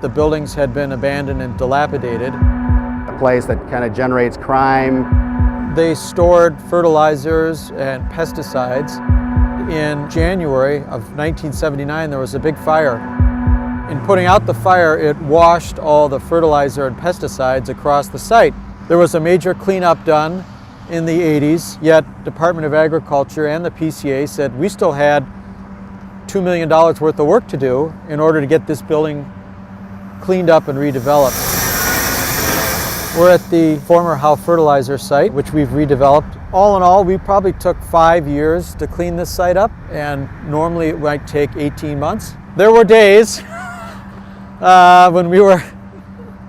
the buildings had been abandoned and dilapidated. A place that kind of generates crime. They stored fertilizers and pesticides. In January of 1979, there was a big fire. In putting out the fire, it washed all the fertilizer and pesticides across the site. There was a major cleanup done in the 80s, yet Department of Agriculture and the PCA said we still had $2 million worth of work to do in order to get this building cleaned up and redeveloped. We're at the former Howe Fertilizer site, which we've redeveloped. All in all, we probably took 5 years to clean this site up, and normally it might take 18 months. There were days when we were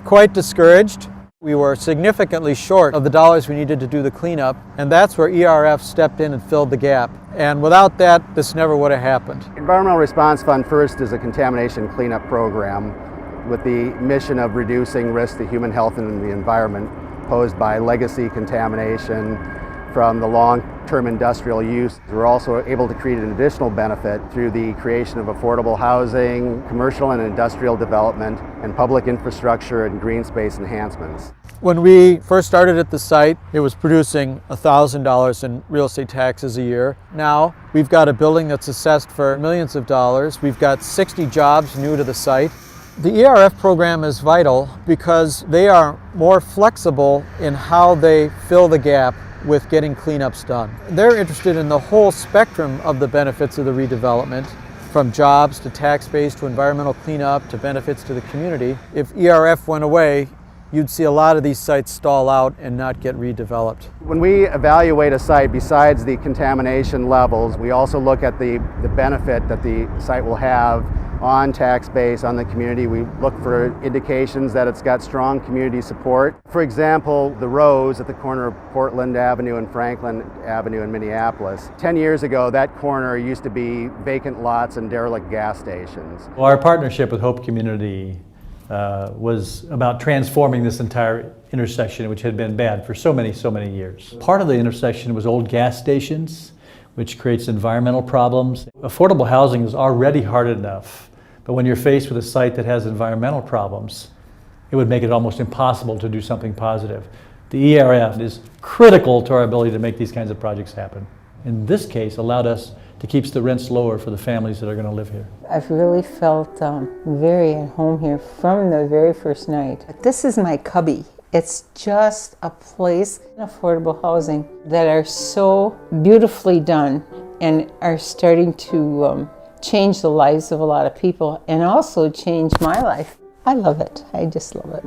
quite discouraged. We were significantly short of the dollars we needed to do the cleanup, and that's where ERF stepped in and filled the gap. And without that, this never would have happened. Environmental Response Fund First is a contamination cleanup program with the mission of reducing risk to human health and the environment posed by legacy contamination from the long-term industrial use. We're also able to create an additional benefit through the creation of affordable housing, commercial and industrial development, and public infrastructure and green space enhancements. When we first started at the site, it was producing $1,000 in real estate taxes a year. Now, we've got a building that's assessed for millions of dollars. We've got 60 jobs new to the site. The ERF program is vital because they are more flexible in how they fill the gap with getting cleanups done. They're interested in the whole spectrum of the benefits of the redevelopment, from jobs to tax base to environmental cleanup to benefits to the community. If ERF went away, you'd see a lot of these sites stall out and not get redeveloped. When we evaluate a site, besides the contamination levels, we also look at the benefit that the site will have on tax base, on the community. We look for indications that it's got strong community support. For example, the Rose at the corner of Portland Avenue and Franklin Avenue in Minneapolis. 10 years ago, that corner used to be vacant lots and derelict gas stations. Well, our partnership with Hope Community was about transforming this entire intersection, which had been bad for so many years. Part of the intersection was old gas stations, which creates environmental problems. Affordable housing is already hard enough, but when you're faced with a site that has environmental problems, it would make it almost impossible to do something positive. The ERF is critical to our ability to make these kinds of projects happen. In this case, allowed us to keep the rents lower for the families that are going to live here. I've really felt very at home here from the very first night. This is my cubby. It's just a place in affordable housing that are so beautifully done and are starting to change the lives of a lot of people and also change my life. I love it. I just love it.